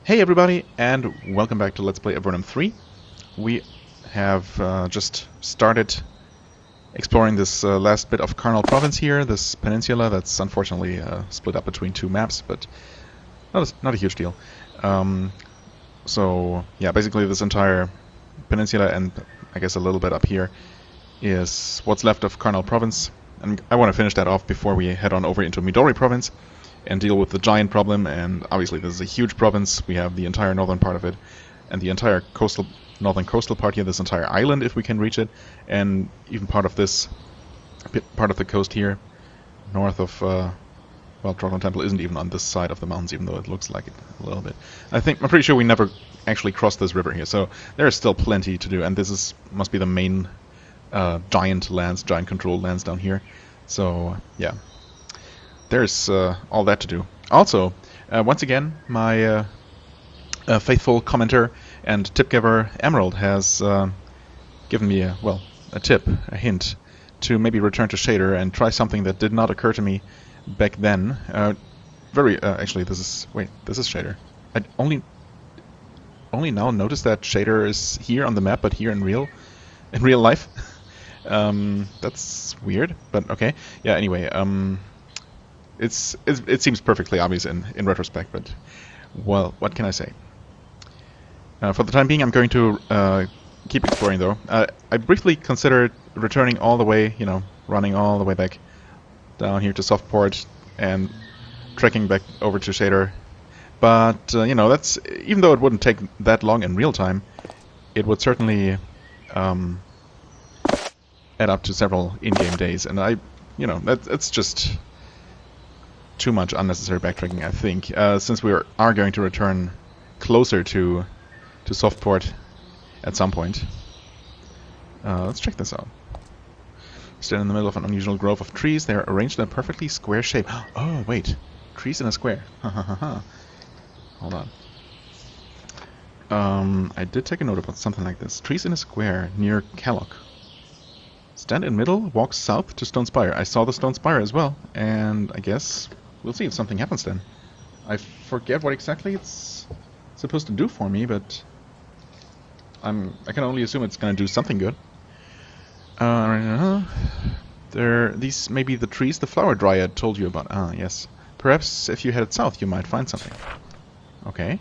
Hey everybody, and welcome back to Let's Play Avernum 3. We have just started exploring this last bit of Carnal Province here, this peninsula that's unfortunately split up between two maps, but not a huge deal. So yeah, basically this entire peninsula and I guess a little bit up here is what's left of Carnal Province, and I want to finish that off before we head on over into Midori Province and deal with the giant problem. And obviously this is a huge province. We have the entire northern part of it and the entire northern coastal part here, this entire island if we can reach it, and even part of this part of the coast here north of well, Troglon Temple isn't even on this side of the mountains, even though it looks like it a little bit. I'm pretty sure we never actually crossed this river here, so there is still plenty to do, and this must be the main giant controlled lands down here. So yeah, there's all that to do. Also, once again, my faithful commenter and tip giver Emerald has given me a tip, a hint, to maybe return to Shader and try something that did not occur to me back then. Actually, this is Shader. I only now noticed that Shader is here on the map, but here in real life. That's weird, but okay. Yeah. Anyway, it seems perfectly obvious in retrospect, but well, what can I say? For the time being, I'm going to keep exploring, though. I briefly considered returning all the way, running all the way back down here to Softport and trekking back over to Shader. But that's, even though it wouldn't take that long in real time, it would certainly add up to several in-game days, and that's just too much unnecessary backtracking, I think, since we are going to return closer to Softport at some point. Let's check this out. Stand in the middle of an unusual grove of trees. They are arranged in a perfectly square shape. Oh, wait. Trees in a square. Hold on. I did take a note about something like this. Trees in a square near Kalok. Stand in middle, walk south to Stone Spire. I saw the Stone Spire as well, and I guess we'll see if something happens then. I forget what exactly it's supposed to do for me, but I can only assume it's going to do something good. These may be the trees the flower dryad told you about. Ah, yes. Perhaps if you headed south, you might find something. Okay.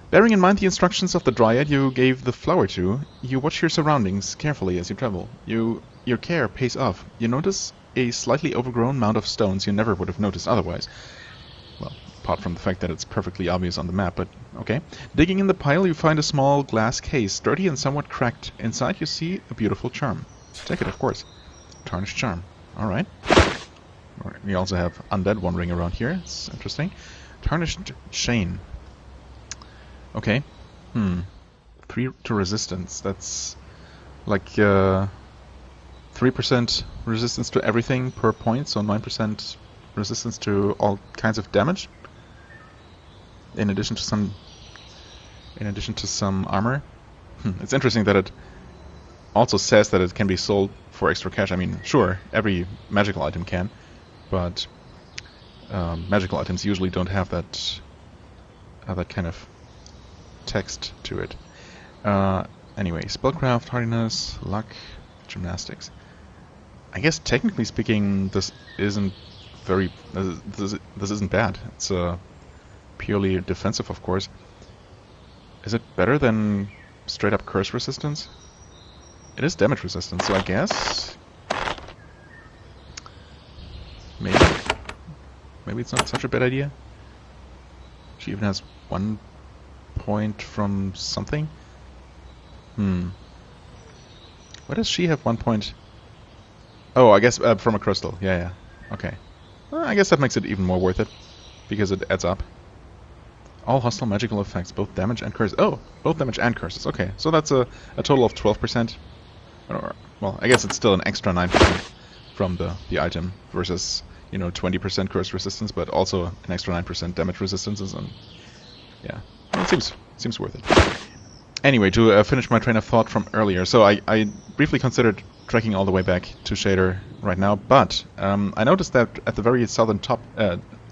Bearing in mind the instructions of the dryad you gave the flower to, you watch your surroundings carefully as you travel. Your care pays off. You notice a slightly overgrown mound of stones you never would have noticed otherwise. Well, apart from the fact that it's perfectly obvious on the map, but okay. Digging in the pile, you find a small glass case, sturdy and somewhat cracked. Inside you see a beautiful charm. Take it, of course. Tarnished charm. Alright. We also have undead wandering around here. It's interesting. Tarnished chain. Okay. 3 to resistance. That's like 3% resistance to everything per point, so 9% resistance to all kinds of damage. In addition to some armor. It's interesting that it also says that it can be sold for extra cash. I mean, sure, every magical item can, but magical items usually don't have that kind of text to it. Anyway, spellcraft, hardiness, luck, gymnastics. I guess technically speaking, this isn't bad. It's purely defensive, of course. Is it better than straight up curse resistance? It is damage resistance, so I guess maybe it's not such a bad idea. She even has 1 point from something. Why does she have 1 point? Oh, I guess from a crystal. Yeah. Okay. Well, I guess that makes it even more worth it, because it adds up. All hostile magical effects, both damage and curses. Oh, both damage and curses. Okay, so that's a total of 12%. Well, I guess it's still an extra 9% from the item versus 20% curse resistance, but also an extra 9% damage resistances, and yeah, well, it seems worth it. Anyway, to finish my train of thought from earlier, so I briefly considered trekking all the way back to Shader right now, but I noticed that at the very southern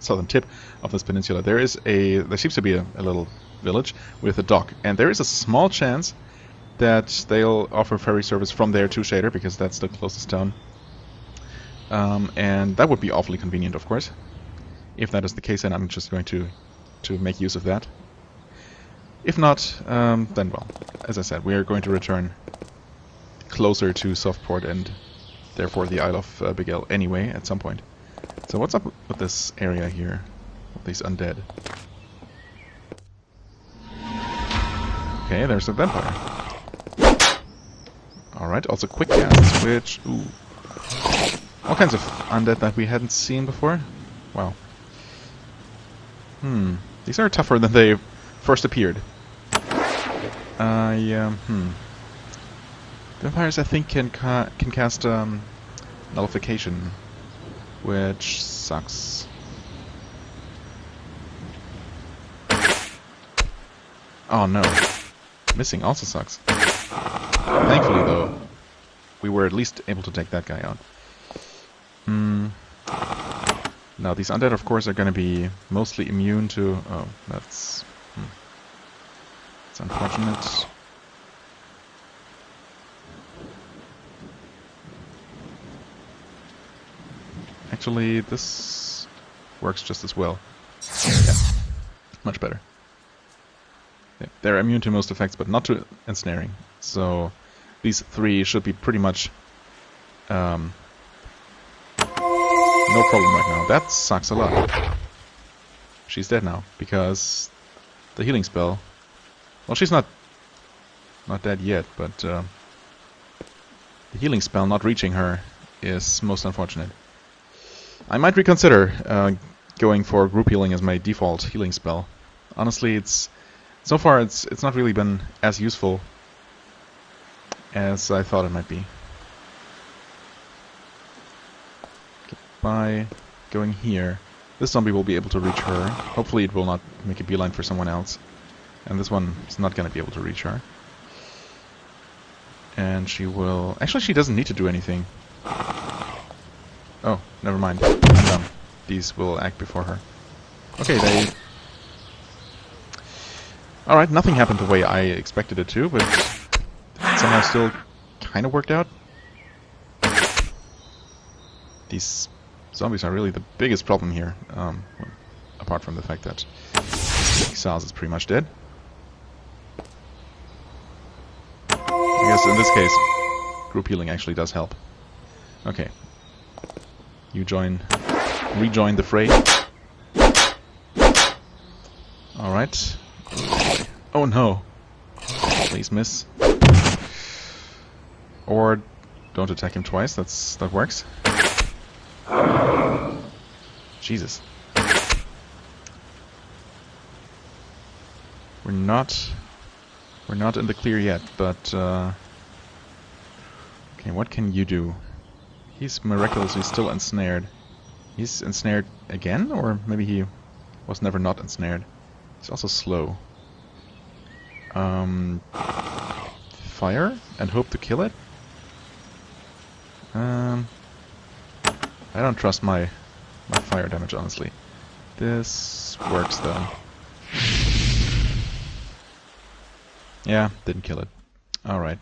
southern tip of this peninsula, there seems to be a little village with a dock, and there is a small chance that they'll offer ferry service from there to Shader, because that's the closest town. And that would be awfully convenient, of course. If that is the case, then I'm just going to make use of that. If not, then, well, as I said, we are going to return closer to Softport and therefore the Isle of Big L anyway at some point. So what's up with this area here, with these undead? Okay, there's a vampire. Alright, also quick cast, which... ooh. All kinds of undead that we hadn't seen before. Wow. These are tougher than they first appeared. Vampires, I think, can cast nullification, which sucks. Oh no. Missing also sucks. Thankfully, though, we were at least able to take that guy out. Now, these undead, of course, are going to be mostly immune to... oh, that's... it's unfortunate. Actually, this works just as well. Yeah, much better. Yeah, they're immune to most effects, but not to ensnaring. So, these three should be pretty much... no problem right now. That sucks a lot. She's dead now, because the healing spell... well, she's not dead yet, but the healing spell not reaching her is most unfortunate. I might reconsider going for group healing as my default healing spell. Honestly, so far it's not really been as useful as I thought it might be. By going here, this zombie will be able to reach her. Hopefully it will not make a beeline for someone else. And this one is not going to be able to reach her. And she will... actually, she doesn't need to do anything. Oh, never mind. I'm dumb. These will act before her. Okay, they... alright, nothing happened the way I expected it to, but it somehow still kind of worked out. These zombies are really the biggest problem here, apart from the fact that Exile is pretty much dead. I guess in this case, group healing actually does help. Okay. You rejoin the fray. Alright. Oh no. Please miss. Or don't attack him twice, that works. Jesus. We're not in the clear yet, but okay, what can you do? He's miraculously still ensnared. He's ensnared again, or maybe he was never not ensnared. He's also slow. Fire and hope to kill it? I don't trust my fire damage, honestly. This works, though. Yeah, didn't kill it. Alright.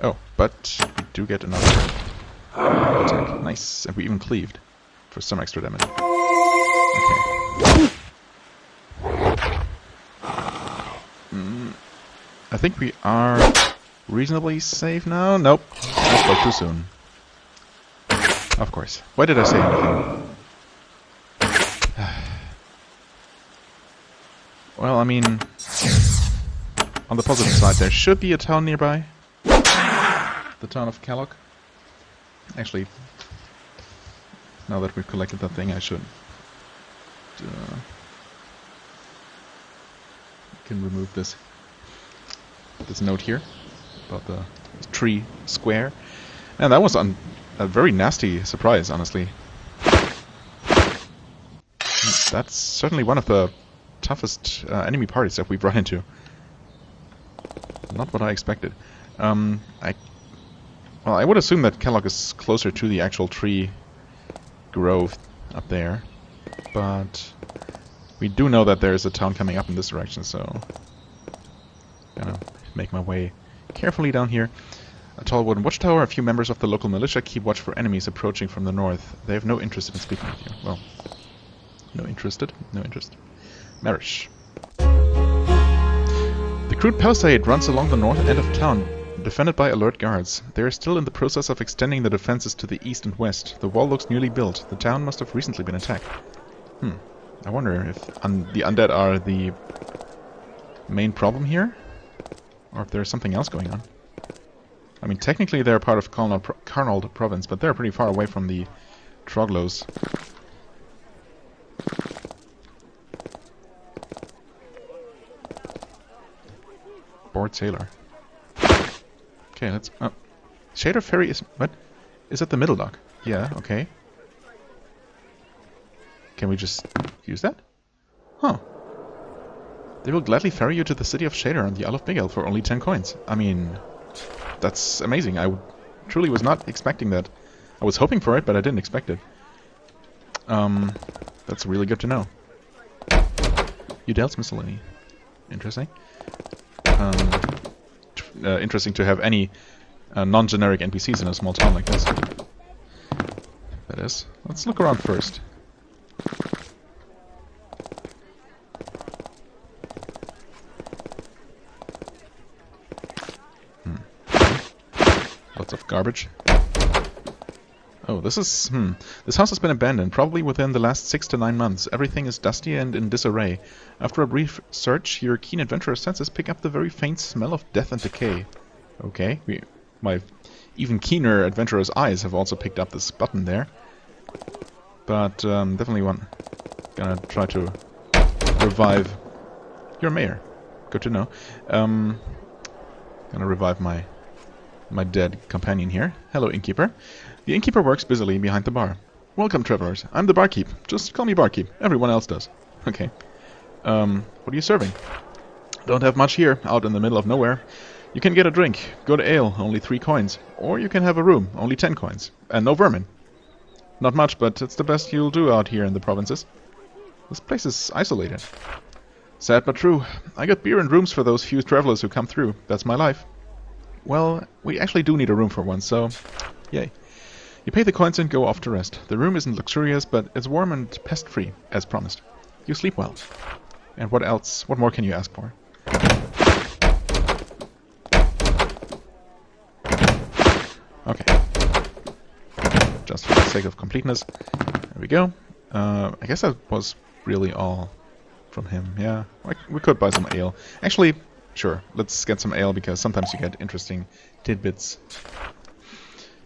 Oh, but we do get another attack. Nice. And we even cleaved for some extra damage. Okay. I think we are reasonably safe now. Nope. I spoke too soon. Of course. Why did I say anything? Well, I mean... on the positive side, there should be a town nearby. The town of Kalok. Actually, now that we've collected that thing, I should... I can remove this note here about the tree square. And that was a very nasty surprise, honestly. That's certainly one of the toughest enemy parties that we've run into. Not what I expected. Well, I would assume that Kalok is closer to the actual tree grove up there. but we do know that there is a town coming up in this direction, so gonna make my way carefully down here. A tall wooden watchtower, a few members of the local militia keep watch for enemies approaching from the north. They have no interest in speaking with you. Well, no interest. Marish. The crude palisade runs along the north end of town, defended by alert guards. They are still in the process of extending the defenses to the east and west. The wall looks newly built. The town must have recently been attacked. I wonder if the undead are the main problem here? Or if there's something else going on. I mean, technically they're part of Carnold province, but they're pretty far away from the Troglos. Bored sailor. Okay, let's... Oh. Shader Ferry is... What? Is at the middle dock. Yeah, okay. Can we just use that? Huh. They will gladly ferry you to the city of Shader on the Isle of Big L for only 10 coins. I mean... That's amazing. I truly was not expecting that. I was hoping for it, but I didn't expect it. That's really good to know. Udell's Miscellany. Interesting. Interesting to have any non-generic NPCs in a small town like this. That is. Let's look around first. Lots of garbage. Oh, this is... This house has been abandoned, probably within the last 6 to 9 months. Everything is dusty and in disarray. After a brief search, your keen adventurer's senses pick up the very faint smell of death and decay. Okay, my even keener adventurer's eyes have also picked up this button there. But definitely gonna try to revive your mayor. Good to know. Gonna revive my dead companion here. Hello, innkeeper. The innkeeper works busily behind the bar. Welcome, travelers. I'm the barkeep. Just call me barkeep. Everyone else does. Okay. What are you serving? Don't have much here, out in the middle of nowhere. You can get a drink. Good ale, only 3 coins. Or you can have a room, only 10 coins. And no vermin. Not much, but it's the best you'll do out here in the provinces. This place is isolated. Sad but true. I got beer and rooms for those few travelers who come through. That's my life. Well, we actually do need a room for one, so yay. You pay the coins and go off to rest. The room isn't luxurious, but it's warm and pest-free, as promised. You sleep well. And what else? What more can you ask for? Okay. Just for the sake of completeness. There we go. I guess that was really all from him. Yeah, we could buy some ale. Actually... Sure, let's get some ale, because sometimes you get interesting tidbits.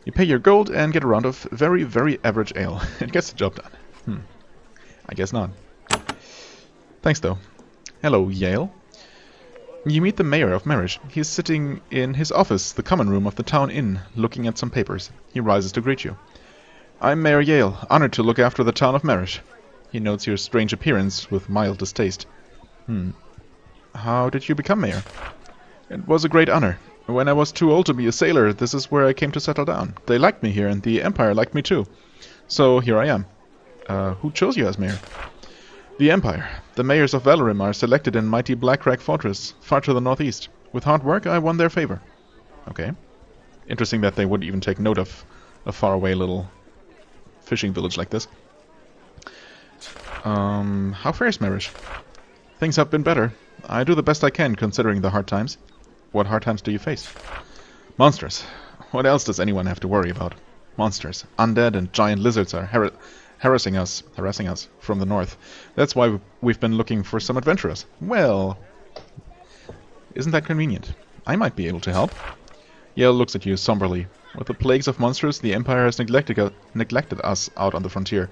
You pay your gold and get a round of very, very average ale. It gets the job done. I guess not. Thanks, though. Hello, Yale. You meet the mayor of Marish. He is sitting in his office, the common room of the town inn, looking at some papers. He rises to greet you. I'm Mayor Yale, honored to look after the town of Marish. He notes your strange appearance with mild distaste. How did you become mayor? It was a great honor. When I was too old to be a sailor, this is where I came to settle down. They liked me here, and the Empire liked me too. So here I am. Who chose you as mayor? The Empire. The mayors of Avernum are selected in mighty Blackcrag Fortress, far to the northeast. With hard work, I won their favor. Okay. Interesting that they would even take note of a faraway little fishing village like this. How fares Marish? Things have been better. I do the best I can, considering the hard times. What hard times do you face? Monsters. What else does anyone have to worry about? Monsters. Undead and giant lizards are harassing us from the north. That's why we've been looking for some adventurers. Well, isn't that convenient? I might be able to help. Yale looks at you somberly. With the plagues of monsters, the Empire has neglected us out on the frontier.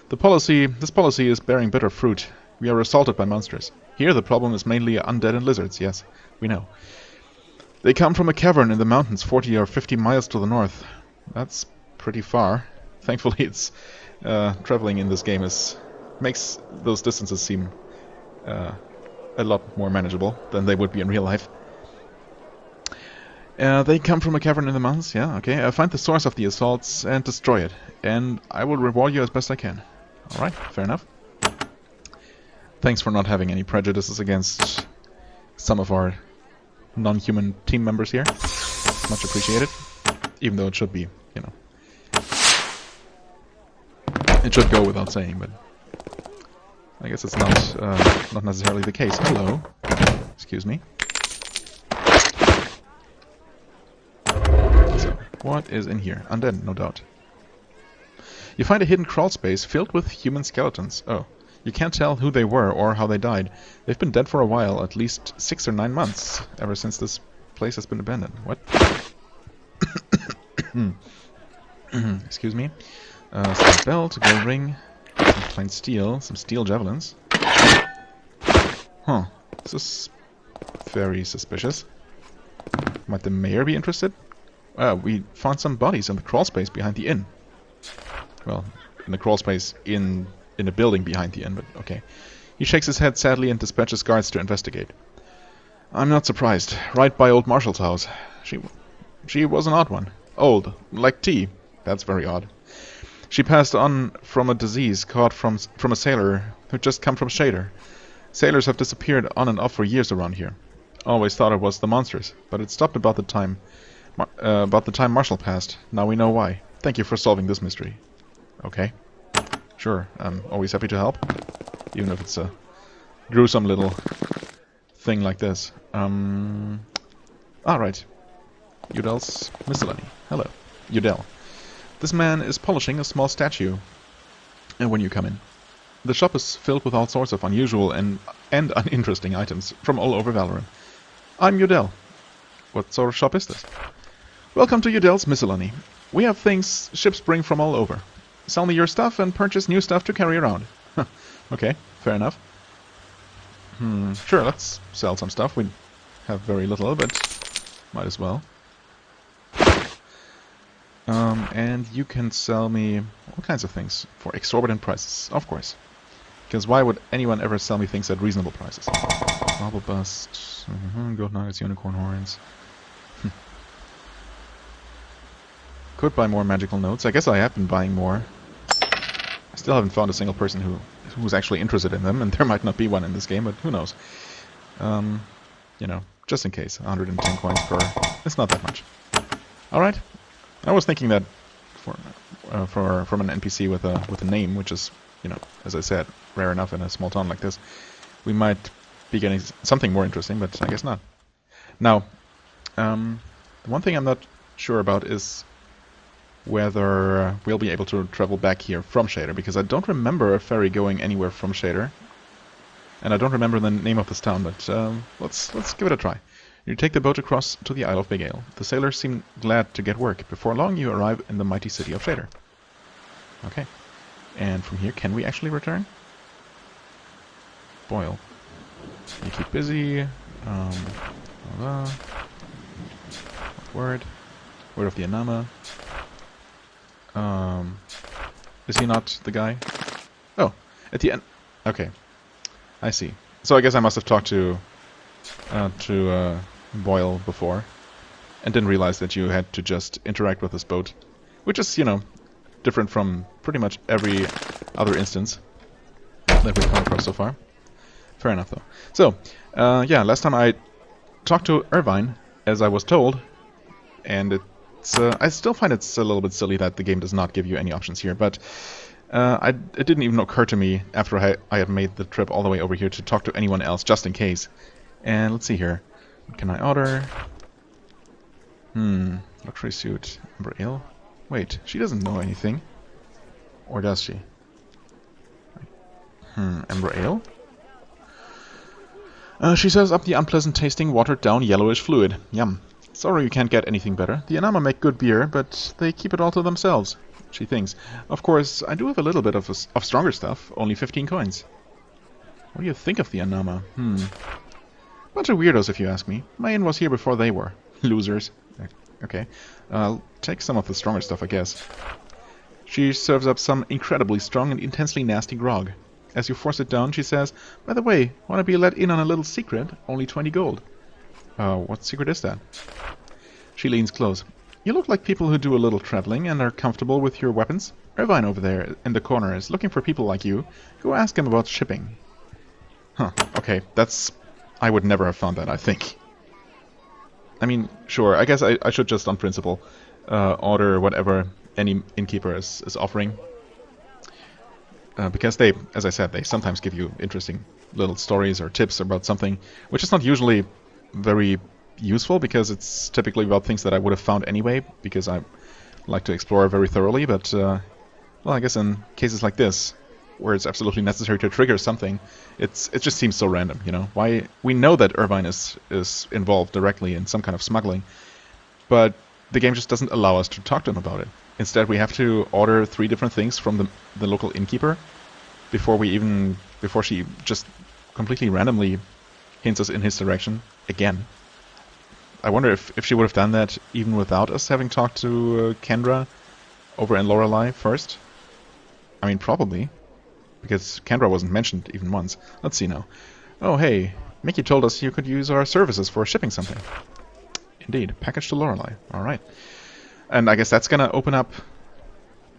This policy is bearing bitter fruit. We are assaulted by monsters. Here the problem is mainly undead and lizards, yes, we know. They come from a cavern in the mountains 40 or 50 miles to the north. That's pretty far. Thankfully it's traveling in this game makes those distances seem a lot more manageable than they would be in real life. They come from a cavern in the mountains, yeah, okay. Find the source of the assaults and destroy it. And I will reward you as best I can. Alright, fair enough. Thanks for not having any prejudices against some of our non-human team members here. Much appreciated. Even though it should be, you know. It should go without saying, but I guess it's not necessarily the case. Hello. Excuse me. So, what is in here? Undead, no doubt. You find a hidden crawl space filled with human skeletons. Oh. You can't tell who they were or how they died. They've been dead for a while, at least 6 or 9 months, ever since this place has been abandoned. What? Excuse me. Some belt, gold ring, some plain steel, some steel javelins. Huh. This is very suspicious. Might the mayor be interested? We found some bodies in the crawl space behind the inn. Well, in the crawl space in a building behind the inn, but okay. He shakes his head sadly and dispatches guards to investigate. I'm not surprised. Right by old Marshall's house. She was an odd one. Old, like tea. That's very odd. She passed on from a disease caught from a sailor who'd just come from Shader. Sailors have disappeared on and off for years around here. Always thought it was the monsters, but it stopped about the time Marshall passed. Now we know why. Thank you for solving this mystery. Okay. Sure, I'm always happy to help, even if it's a gruesome little thing like this. Alright. Udel's Miscellany. Hello. Udel. This man is polishing a small statue when you come in. The shop is filled with all sorts of unusual and uninteresting items from all over Valorant. I'm Udel. What sort of shop is this? Welcome to Udel's Miscellany. We have things ships bring from all over. Sell me your stuff and purchase new stuff to carry around. Okay, fair enough. Sure, let's sell some stuff. We have very little, but might as well. And you can sell me all kinds of things for exorbitant prices, of course. Because why would anyone ever sell me things at reasonable prices? Marble bust, gold nuggets, unicorn horns. Could buy more magical notes. I guess I have been buying more. I still haven't found a single person who's actually interested in them, and there might not be one in this game, but who knows. You know, just in case. 110 coins per... It's not that much. Alright. I was thinking that from an NPC with a name, which is, you know, as I said, rare enough in a small town like this, we might be getting something more interesting, but I guess not. Now, the one thing I'm not sure about is whether we'll be able to travel back here from Shader, because I don't remember a ferry going anywhere from Shader, and I don't remember the name of this town, but let's give it a try. You take the boat across to the Isle of Big Ale. The sailors seem glad to get work. Before long, you arrive in the mighty city of Shader. Okay. And from here, can we actually return? Boil. You keep busy. Word. Word of the Anama. Is he not the guy? Oh, at the end. Okay. I see. So I guess I must have talked to Boyle before, and didn't realize that you had to just interact with this boat, which is, you know, different from pretty much every other instance that we've come across so far. Fair enough, though. So, yeah, last time I talked to Irvine, as I was told, and it's, I still find it's a little bit silly that the game does not give you any options here, but it didn't even occur to me after I had made the trip all the way over here to talk to anyone else, just in case. And let's see here. What can I order? Luxury suit. Amber Ale? Wait, she doesn't know anything. Or does she? Amber Ale? She serves up the unpleasant tasting, watered down, yellowish fluid. Yum. Sorry you can't get anything better. The Anama make good beer, but they keep it all to themselves, she thinks. Of course, I do have a little bit of stronger stuff. Only 15 coins. What do you think of the Anama? Bunch of weirdos, if you ask me. My inn was here before they were. Losers. Okay. I'll take some of the stronger stuff, I guess. She serves up some incredibly strong and intensely nasty grog. As you force it down, she says, "By the way, want to be let in on a little secret? Only 20 gold. What secret is that? She leans close. You look like people who do a little traveling and are comfortable with your weapons. Irvine over there in the corner is looking for people like you. Go ask him about shipping. Huh, okay, that's... I would never have found that, I think. I mean, sure, I guess I should just, on principle, order whatever any innkeeper is offering. Because they, as I said, they sometimes give you interesting little stories or tips about something, which is not usually very useful, because it's typically about things that I would have found anyway, because I like to explore very thoroughly, but, well, I guess in cases like this, where it's absolutely necessary to trigger something, it just seems so random, you know? Why? We know that Irvine is involved directly in some kind of smuggling, but the game just doesn't allow us to talk to him about it. Instead, we have to order 3 different things from the local innkeeper before she just completely randomly hints us in his direction again. I wonder if she would have done that even without us having talked to Kendra over in Lorelei first. I mean, probably, because Kendra wasn't mentioned even once. Let's see now. Oh, hey, Mickey told us you could use our services for shipping something. Indeed, package to Lorelei. All right. And I guess that's going to open up...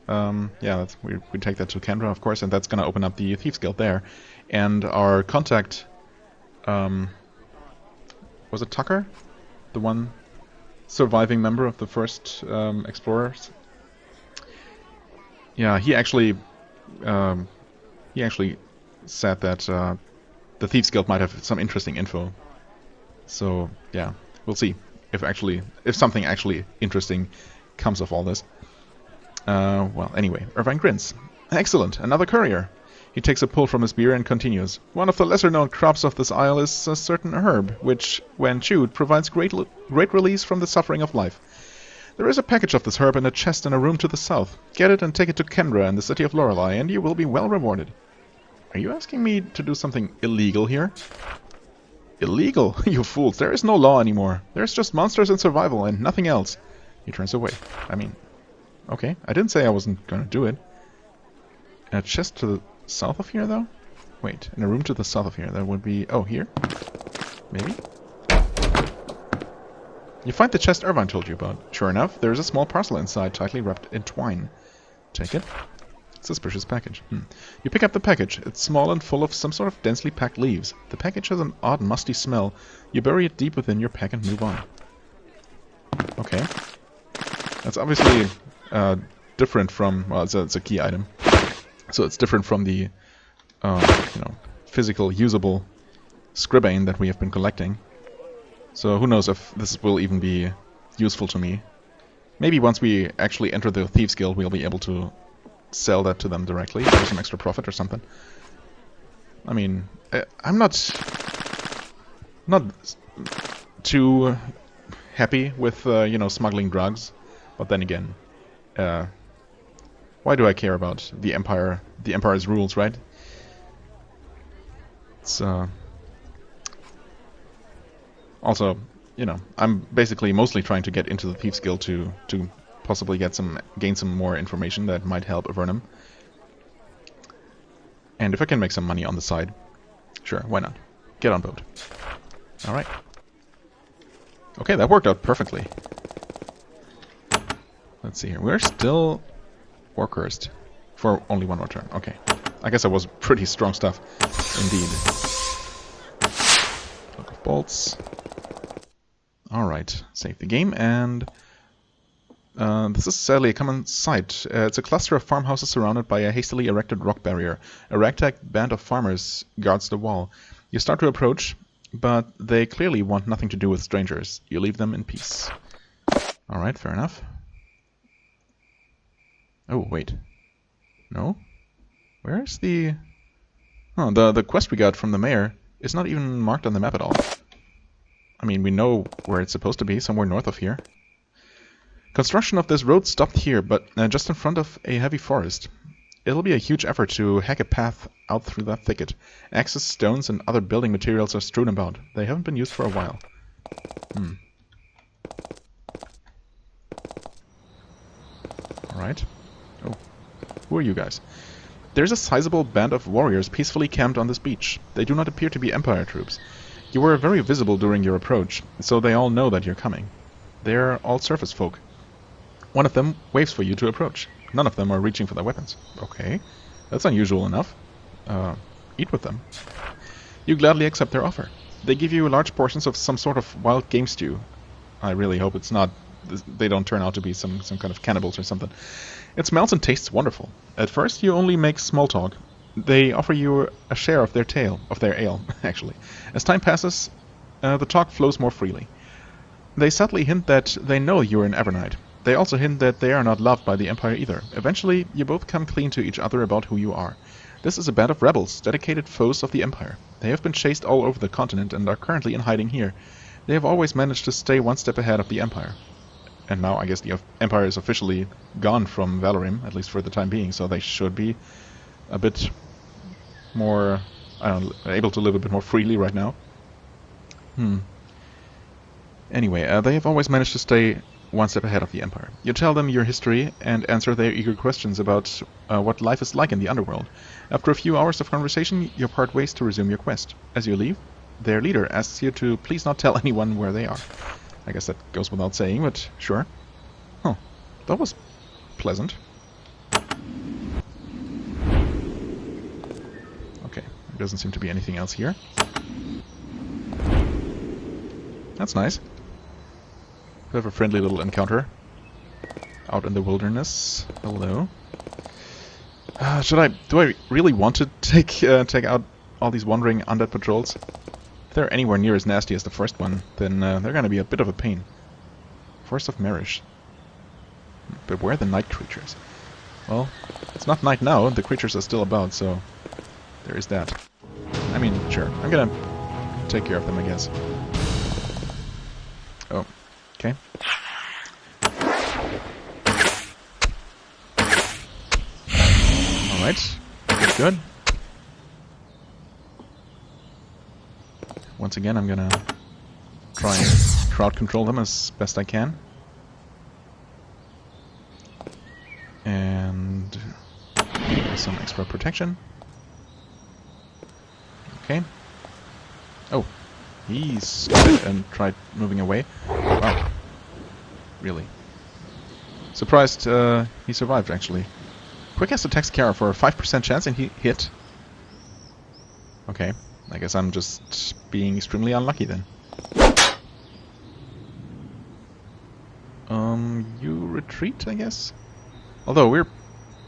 yeah, we take that to Kendra, of course, and that's going to open up the Thieves Guild there. And our contact... was it Tucker? The one surviving member of the first explorers? Yeah, he actually said that the Thieves Guild might have some interesting info. So, yeah, we'll see if something actually interesting comes of all this. Well, anyway, Irvine grins. Excellent, another courier. He takes a pull from his beer and continues. One of the lesser-known crops of this isle is a certain herb, which, when chewed, provides great release from the suffering of life. There is a package of this herb in a chest in a room to the south. Get it and take it to Kendra in the city of Lorelei, and you will be well rewarded. Are you asking me to do something illegal here? Illegal? You fools, there is no law anymore. There's just monsters and survival, and nothing else. He turns away. I mean, okay, I didn't say I wasn't gonna do it. A chest to the south of here, though? Wait, in a room to the south of here, that would be... Oh, here? Maybe? You find the chest Irvine told you about. Sure enough, there is a small parcel inside, tightly wrapped in twine. Take it. Suspicious package. You pick up the package. It's small and full of some sort of densely packed leaves. The package has an odd, musty smell. You bury it deep within your pack and move on. Okay. That's obviously different from... Well, it's a key item. So it's different from the, physical, usable scribane that we have been collecting. So who knows if this will even be useful to me. Maybe once we actually enter the Thieves Guild, we'll be able to sell that to them directly for some extra profit or something. I mean, I'm not too happy with, smuggling drugs. But then again, why do I care about the Empire, the Empire's rules, right? It's, also, I'm basically mostly trying to get into the Thieves Guild to possibly gain some more information that might help Avernum. And if I can make some money on the side, sure, why not? Get on board. Alright. Okay, that worked out perfectly. Let's see here. We're still Orcursed for only one more turn. Okay. I guess that was pretty strong stuff indeed. Cloak of Bolts. Alright, save the game, and this is sadly a common sight. It's a cluster of farmhouses surrounded by a hastily erected rock barrier. A ragtag band of farmers guards the wall. You start to approach, but they clearly want nothing to do with strangers. You leave them in peace. Alright, fair enough. Oh, wait. No? Where's the... Oh, the quest we got from the mayor is not even marked on the map at all. I mean, we know where it's supposed to be, somewhere north of here. Construction of this road stopped here, but just in front of a heavy forest. It'll be a huge effort to hack a path out through that thicket. Axes, stones, and other building materials are strewn about. They haven't been used for a while. Alright. Oh. Who are you guys? There's a sizable band of warriors peacefully camped on this beach. They do not appear to be Empire troops. You were very visible during your approach, so they all know that you're coming. They're all surface folk. One of them waves for you to approach. None of them are reaching for their weapons. Okay, that's unusual enough. Eat with them. You gladly accept their offer. They give you large portions of some sort of wild game stew. I really hope it's not... they don't turn out to be some kind of cannibals or something. It smells and tastes wonderful. At first you only make small talk. They offer you a share of their ale, actually. As time passes, the talk flows more freely. They subtly hint that they know you're an Avernite. They also hint that they are not loved by the Empire either. Eventually, you both come clean to each other about who you are. This is a band of rebels, dedicated foes of the Empire. They have been chased all over the continent and are currently in hiding here. They have always managed to stay one step ahead of the Empire. And now I guess the Empire is officially gone from Valorim, at least for the time being, so they should be a bit more, able to live a bit more freely right now. Anyway, they have always managed to stay one step ahead of the Empire. You tell them your history and answer their eager questions about what life is like in the underworld. After a few hours of conversation, you part ways to resume your quest. As you leave, their leader asks you to please not tell anyone where they are. I guess that goes without saying, but sure. Huh. That was pleasant. Okay, there doesn't seem to be anything else here. That's nice. We have a friendly little encounter out in the wilderness. Hello. Do I really want to take out all these wandering undead patrols? If they're anywhere near as nasty as the first one, then they're going to be a bit of a pain. Forest of Marish. Beware the night creatures. Well, it's not night now, the creatures are still about, so there is that. I mean, sure, I'm gonna take care of them, I guess. Oh, okay. Alright, good. Once again, I'm gonna try and crowd control them as best I can. And some extra protection. Okay. Oh, he spotted and tried moving away. Wow. Really. Surprised he survived, actually. Quickest attacks Kara for a 5% chance and he hit. Okay. I guess I'm just being extremely unlucky then. You retreat, I guess? Although, we're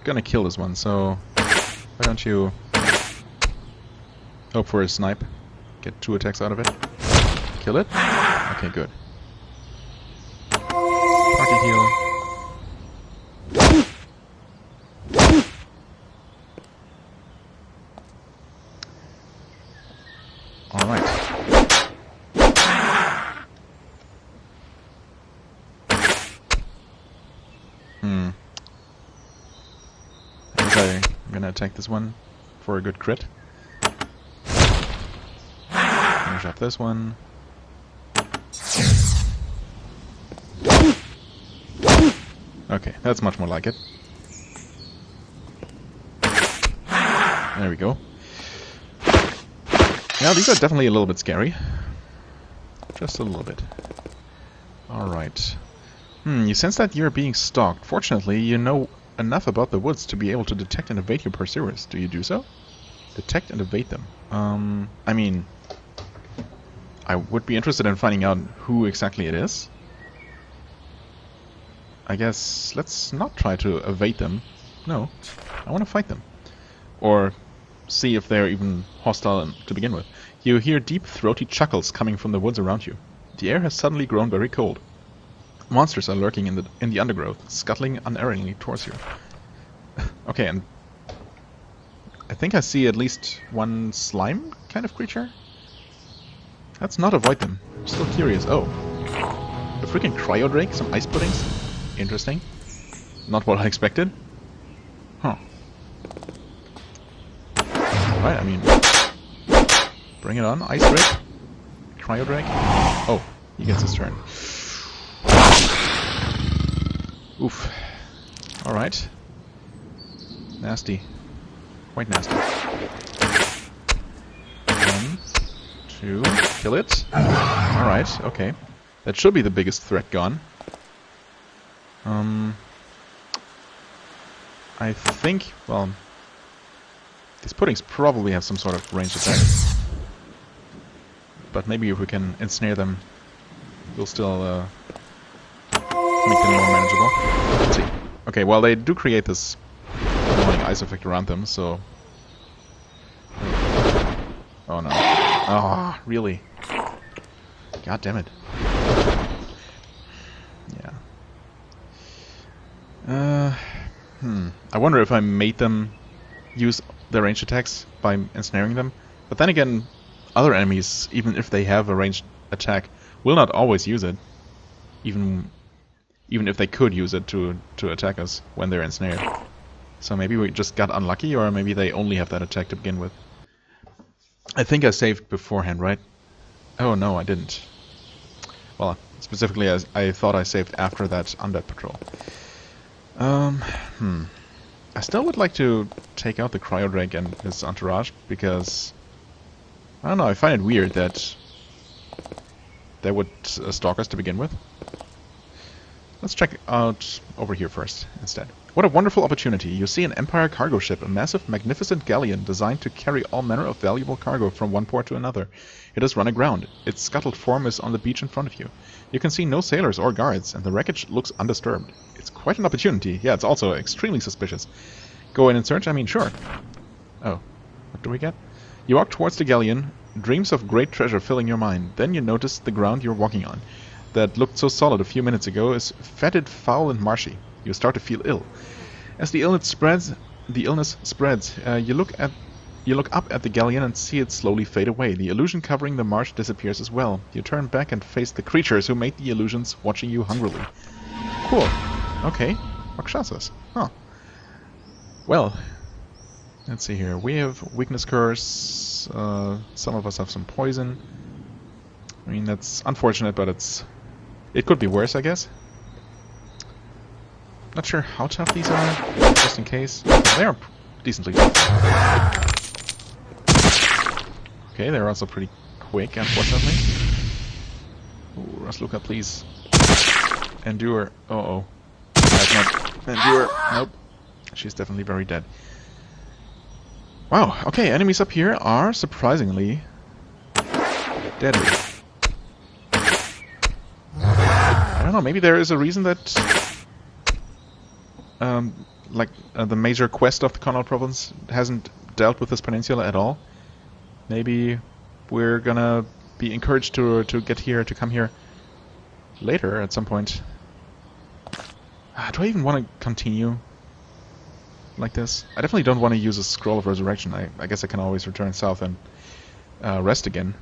gonna kill this one, so why don't you hope for a snipe? Get 2 attacks out of it. Kill it? Okay, good. Party heal. Alright. I guess I'm gonna attack this one for a good crit. Finish up this one. Okay, that's much more like it. There we go. Now, these are definitely a little bit scary. Just a little bit. Alright. You sense that you're being stalked. Fortunately, you know enough about the woods to be able to detect and evade your pursuers. Do you do so? Detect and evade them. I mean... I would be interested in finding out who exactly it is. I guess let's not try to evade them. No, I want to fight them. Or see if they're even hostile to begin with. You hear deep, throaty chuckles coming from the woods around you. The air has suddenly grown very cold. Monsters are lurking in the undergrowth, scuttling unerringly towards you. Okay, and I think I see at least one slime kind of creature. Let's not avoid them. I'm still curious. Oh, a freaking cryo drake, some ice puddings. Interesting. Not what I expected. Huh. Alright, I mean, bring it on, ice drake, cryo drake. Oh, he gets his turn. Oof. Alright. Nasty. Quite nasty. 1, 2, kill it. Alright, okay. That should be the biggest threat gone. I think, well, these puddings probably have some sort of ranged attack. but maybe if we can ensnare them, we'll still make them more manageable. Let's see. Okay, well they do create this annoying ice effect around them, so... Oh no. Ah, oh, really? God damn it. Yeah. I wonder if I made them use their ranged attacks by ensnaring them. But then again, other enemies, even if they have a ranged attack, will not always use it. Even if they could use it to attack us when they're ensnared. So maybe we just got unlucky, or maybe they only have that attack to begin with. I think I saved beforehand, right? Oh no, I didn't. Well, specifically I thought I saved after that undead patrol. I still would like to take out the Cryodrake and his entourage, because... I don't know, I find it weird that they would stalk us to begin with. Let's check out over here first, instead. What a wonderful opportunity. You see an Empire cargo ship, a massive, magnificent galleon designed to carry all manner of valuable cargo from one port to another. It has run aground. Its scuttled form is on the beach in front of you. You can see no sailors or guards, and the wreckage looks undisturbed. It's quite an opportunity. Yeah, it's also extremely suspicious. Go in and search? I mean, sure. Oh, what do we get? You walk towards the galleon, dreams of great treasure filling your mind. Then you notice the ground you're walking on, that looked so solid a few minutes ago, is fetid, foul, and marshy. You start to feel ill. As the illness spreads, you look up at the galleon and see it slowly fade away. The illusion covering the marsh disappears as well. You turn back and face the creatures who made the illusions, watching you hungrily. Cool. Okay. Rakshasas. Huh. Well, let's see here. We have weakness curse. Some of us have some poison. I mean, that's unfortunate, but it could be worse, I guess. Not sure how tough these are, just in case. They are decently tough. Okay, they're also pretty quick, unfortunately. Ooh, Rasluka, please. Endure. Uh-oh. That's not endure. Nope. She's definitely very dead. Wow, okay, enemies up here are surprisingly deadly. I don't know, maybe there is a reason that the major quest of the Connaught province hasn't dealt with this peninsula at all. Maybe we're gonna be encouraged to come here later at some point. Do I even want to continue like this? I definitely don't want to use a Scroll of Resurrection. I guess I can always return south and rest again.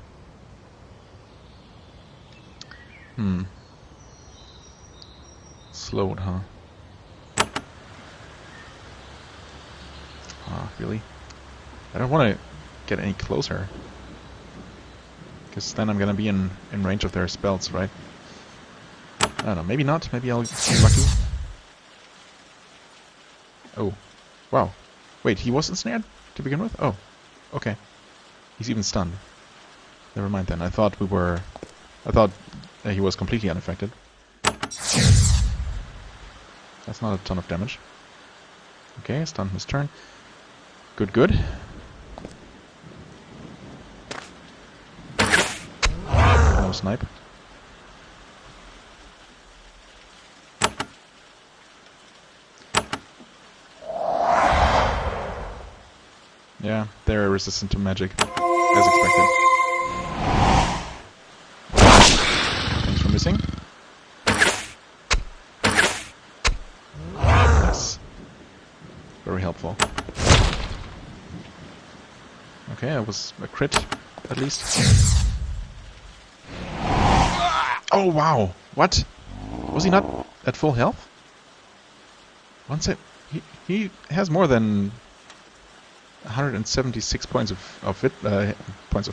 Slowed, huh? Really? I don't want to get any closer, because then I'm gonna be in range of their spells, right? I don't know, maybe not, maybe I'll get lucky. Oh, wow. Wait, he was ensnared to begin with? Oh, okay. He's even stunned. Never mind then, I thought he was completely unaffected. That's not a ton of damage. Okay, stunned his turn. Good, good. No snipe. Yeah, they're resistant to magic, as expected. Thanks for missing. Nice. Very helpful. Okay, that was a crit, at least. Oh, wow! What? Was he not at full health? He has more than 176 points of hit points,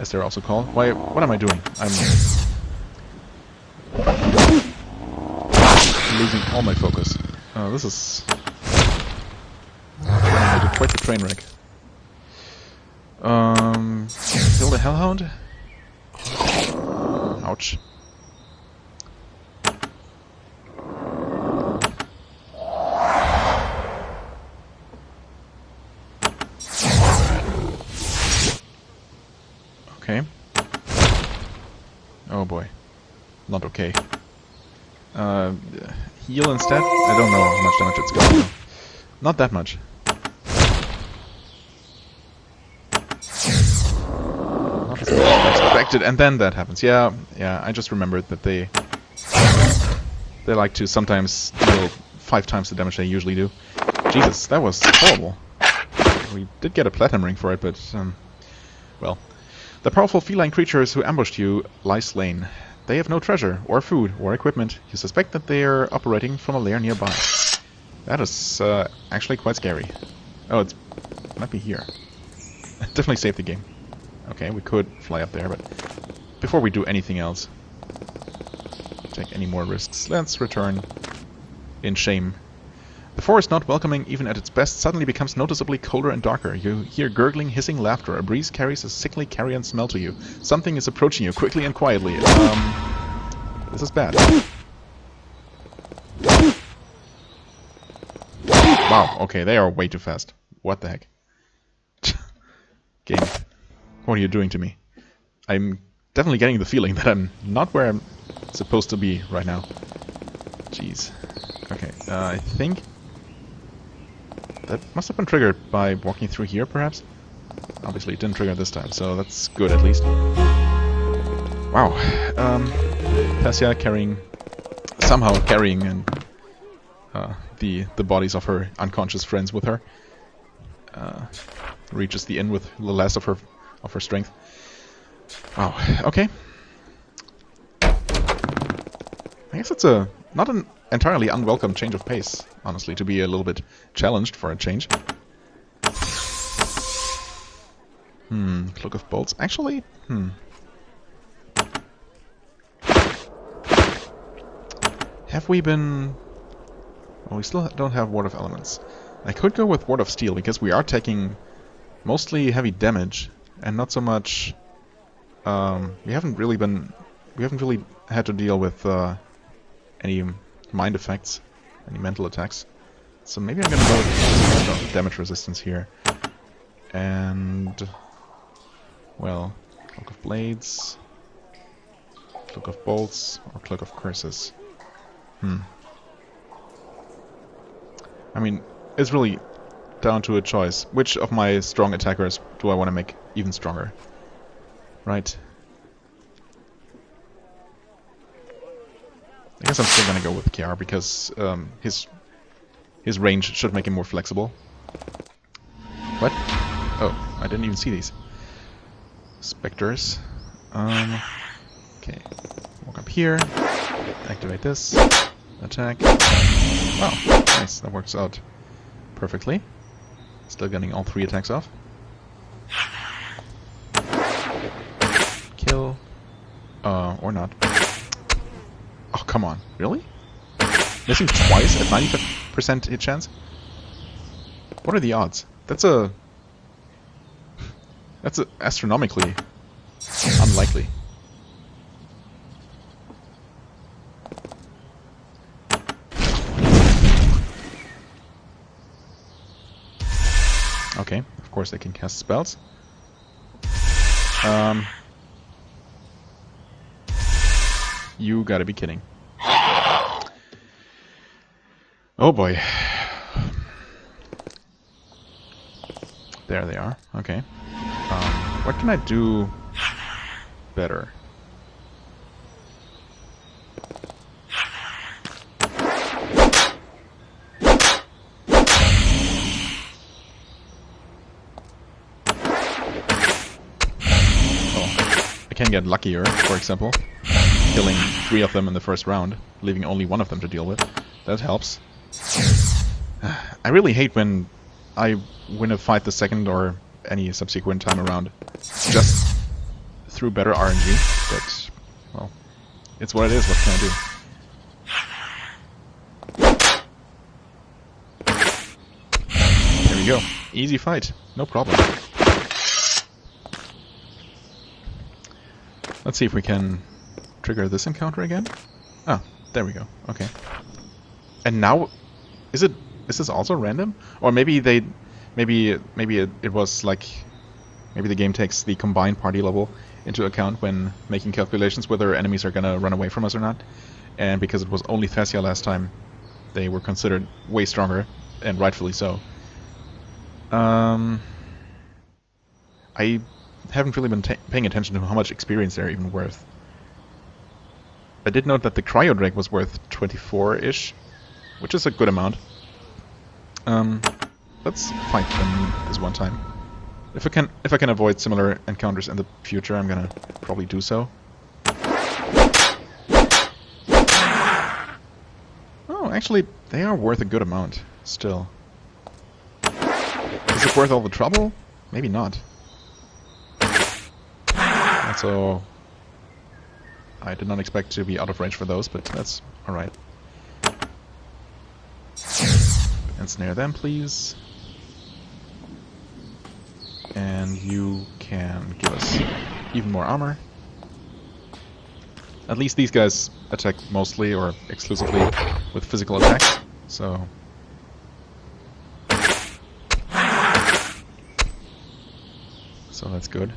as they're also called. Why? What am I doing? I'm losing all my focus. Oh, this is quite the train wreck. Kill the Hellhound. Ouch. Okay. Oh boy. Not okay. Heal instead? I don't know how much damage it's going to. Not that much. Not as much as I expected, and then that happens. Yeah, I just remembered that they like to sometimes deal 5 times the damage they usually do. Jesus, that was horrible. We did get a platinum ring for it, but, well. The powerful feline creatures who ambushed you lie slain. They have no treasure, or food, or equipment. You suspect that they are operating from a lair nearby. That is actually quite scary. Oh, it might be here. Definitely save the game. Okay, we could fly up there, but before we do anything else, take any more risks, let's return in shame. The forest, not welcoming even at its best, suddenly becomes noticeably colder and darker. You hear gurgling, hissing laughter. A breeze carries a sickly carrion smell to you. Something is approaching you quickly and quietly. This is bad. Wow, okay, they are way too fast. What the heck? Game, what are you doing to me? I'm definitely getting the feeling that I'm not where I'm supposed to be right now. Jeez. Okay, I think that must have been triggered by walking through here, perhaps? Obviously it didn't trigger this time, so that's good at least. Wow. Tessia somehow carrying the bodies of her unconscious friends with her. Reaches the end with the last of her strength. Wow. Okay. I guess it's not an entirely unwelcome change of pace, honestly, to be a little bit challenged for a change. Cloak of Bolts. Actually, have we been... Well, we still don't have Ward of Elements. I could go with Ward of Steel, because we are taking mostly heavy damage, and not so much... we haven't really had to deal with any mind effects, any mental attacks. So maybe I'm gonna go with damage resistance here. And... well, Cloak of Blades, Cloak of Bolts, or Cloak of Curses. I mean, it's really down to a choice. Which of my strong attackers do I want to make even stronger? Right. I guess I'm still gonna go with Kiar because his range should make him more flexible. What? Oh, I didn't even see these. Spectres. Okay. Walk up here. Activate this. Attack. Wow, nice. That works out perfectly. Still getting all 3 attacks off. Kill. Or not. Oh, come on. Really? Missing twice at 95% hit chance? What are the odds? That's astronomically unlikely. Okay, of course they can cast spells. You gotta be kidding. Oh boy. There they are. Okay. What can I do better? I can get luckier, for example. Killing 3 of them in the first round, leaving only 1 of them to deal with. That helps. I really hate when I win a fight the second or any subsequent time around just through better RNG, but, well, it's what it is, what can I do? There we go. Easy fight. No problem. Let's see if we can trigger this encounter again. Ah, there we go. Okay. And now, is this also random? Or maybe it was like, Maybe the game takes the combined party level into account when making calculations whether enemies are gonna run away from us or not. And because it was only Thessia last time, they were considered way stronger, and rightfully so. I haven't really been paying attention to how much experience they're even worth. I did note that the Cryo Drake was worth 24-ish, which is a good amount. Let's fight them this one time. If I can avoid similar encounters in the future, I'm gonna probably do so. Oh, actually, they are worth a good amount still. Is it worth all the trouble? Maybe not. So I did not expect to be out of range for those, but that's alright. Ensnare them, please. And you can give us even more armor. At least these guys attack mostly or exclusively with physical attacks, so... So that's good.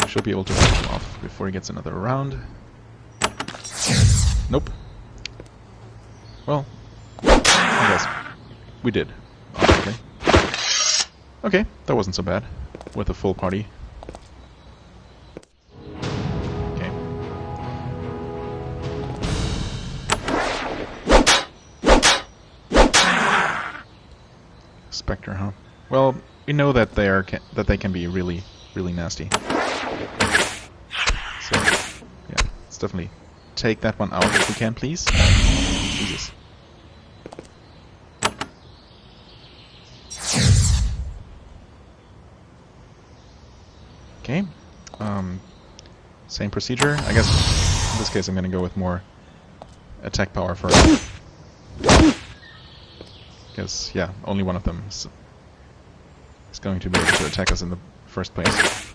Should be able to finish him off before he gets another round. Nope. Well, I guess we did. Obviously. Okay, that wasn't so bad with a full party. Okay. Spectre, huh? Well, we know that they can be really nasty. So, yeah, let's definitely take that one out if we can, please. Jesus. Okay. Same procedure. I guess in this case I'm going to go with more attack power first. Because, yeah, only one of them is going to be able to attack us in the first place.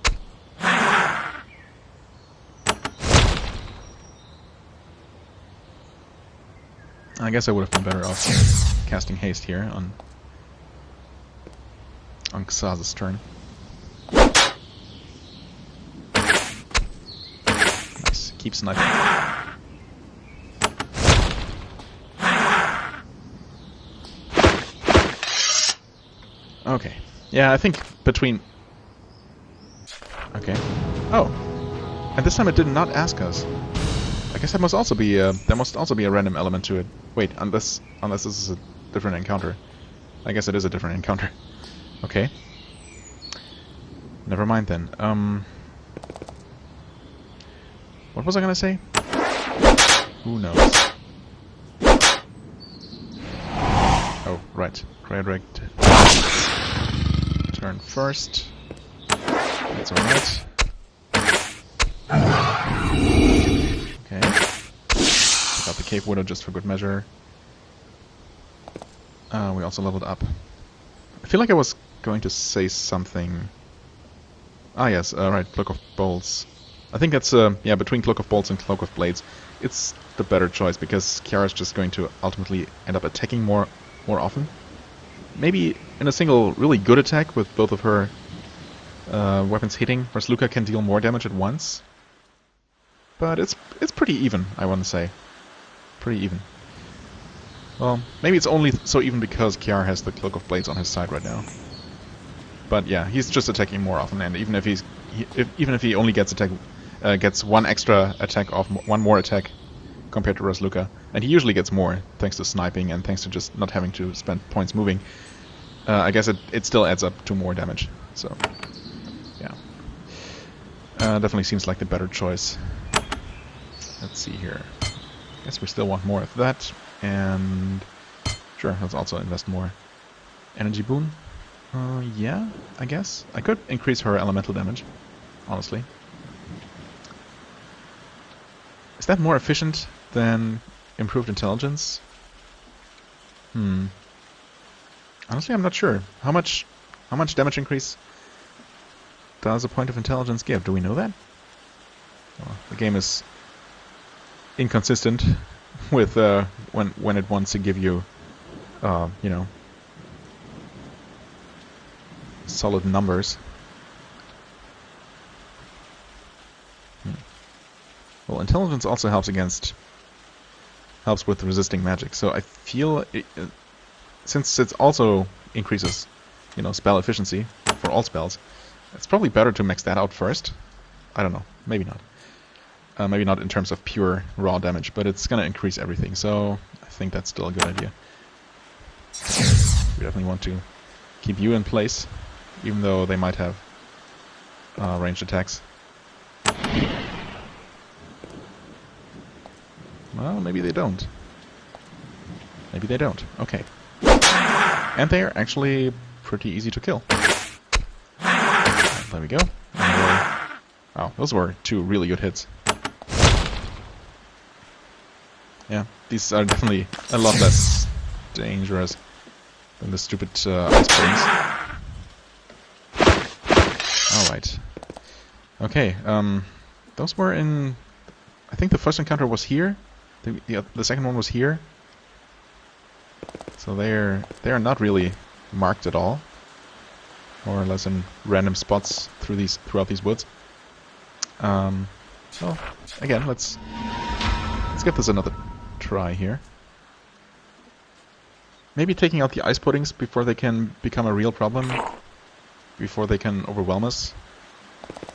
I guess I would have been better off casting haste here on Xaz's turn. Nice. Keep sniping. Okay. Yeah, I think between... Okay. Oh. And this time it did not ask us. I guess there must also be a random element to it. Wait, unless this is a different encounter. I guess it is a different encounter. Okay. Never mind then. What was I gonna say? Who knows? Oh, right. Cryodrake turn first. That's alright. Okay. Took out the Cave Widow just for good measure. We also leveled up. I feel like I was going to say something. Ah yes, right, Cloak of Bolts. I think that's, yeah, between Cloak of Bolts and Cloak of Blades, it's the better choice, because Kiara's just going to ultimately end up attacking more often. Maybe in a single really good attack with both of her weapons hitting, whereas Luca can deal more damage at once. But it's pretty even, I want to say. Pretty even. Well, maybe it's only so even because Kiara has the Cloak of Blades on his side right now. But yeah, he's just attacking more often, and even if he only gets one extra attack off, one more attack compared to Rasluka, and he usually gets more thanks to sniping and thanks to just not having to spend points moving. I guess it still adds up to more damage. So yeah, definitely seems like the better choice. Let's see here. Guess we still want more of that, and sure, let's also invest more energy boon. Yeah, I guess I could increase her elemental damage. Honestly, is that more efficient than improved intelligence? Honestly, I'm not sure. How much How much damage increase does a point of intelligence give? Do we know that? Well, the game is inconsistent with when it wants to give you, you know, solid numbers. Well, intelligence also helps with resisting magic. So I feel since it also increases, you know, spell efficiency for all spells, it's probably better to max that out first. I don't know, maybe not. Maybe not in terms of pure raw damage, but it's gonna increase everything. So I think that's still a good idea. We definitely want to keep you in place, even though they might have ranged attacks. Well, maybe they don't. Maybe they don't. Okay. And they're actually pretty easy to kill. There we go. Wow, those were 2 really good hits. Yeah, these are definitely a lot less dangerous than the stupid ice springs. Alright. Okay, those were in... I think the first encounter was here. The second one was here. So they're not really marked at all. More or less in random spots throughout these woods. So again, let's give this another try here. Maybe taking out the ice puddings before they can become a real problem, before they can overwhelm us,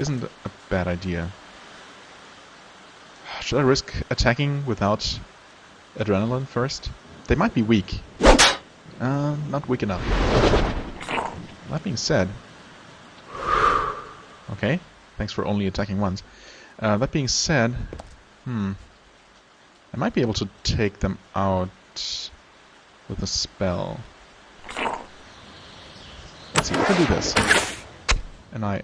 isn't a bad idea. Should I risk attacking without adrenaline first? They might be weak. Not weak enough. That being said... Okay, thanks for only attacking once. That being said... I might be able to take them out with a spell. Let's see, if I do this, and I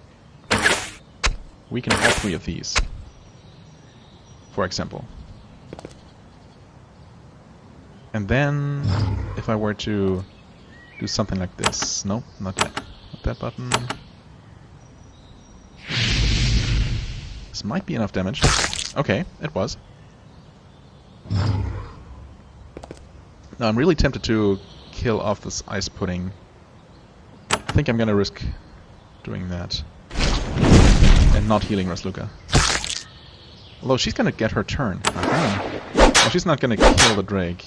weaken all 3 of these, for example. And then, if I were to do something like this... No, not that. Not that button. This might be enough damage. Okay, it was. Now I'm really tempted to kill off this ice pudding. I think I'm gonna risk doing that. And not healing Rasluka. Although she's gonna get her turn. Well, she's not gonna kill the Drake.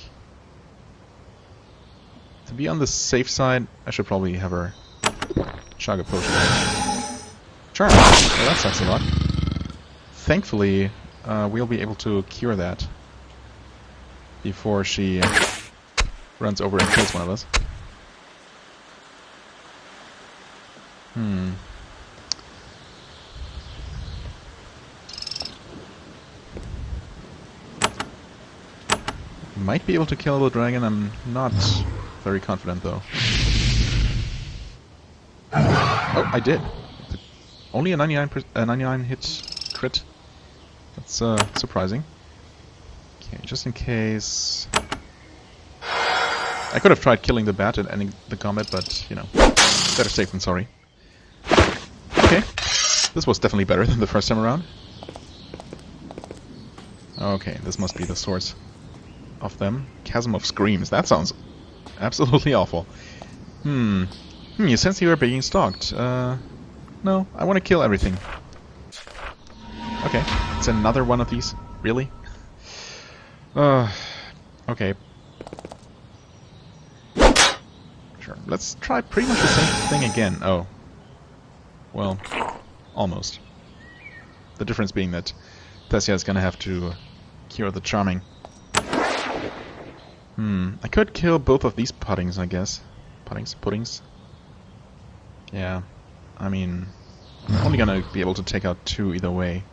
To be on the safe side, I should probably have her chug a potion. Charm! Well, that sucks a lot. Thankfully, we'll be able to cure that before she runs over and kills one of us. Might be able to kill the dragon, I'm not very confident though. Oh, I did! Only a 99 hit crit. That's surprising. Okay, just in case... I could have tried killing the bat and ending the combat, but, you know, better safe than sorry. Okay, this was definitely better than the first time around. Okay, this must be the source of them. Chasm of Screams, that sounds absolutely awful. You sense you are being stalked. No, I want to kill everything. Okay, it's another one of these. Really? Okay. Sure, let's try pretty much the same thing again. Oh. Well, almost. The difference being that Tessia is gonna have to cure the charming. I could kill both of these puddings, I guess. Puddings? Yeah. I mean, I'm only gonna be able to take out 2 either way.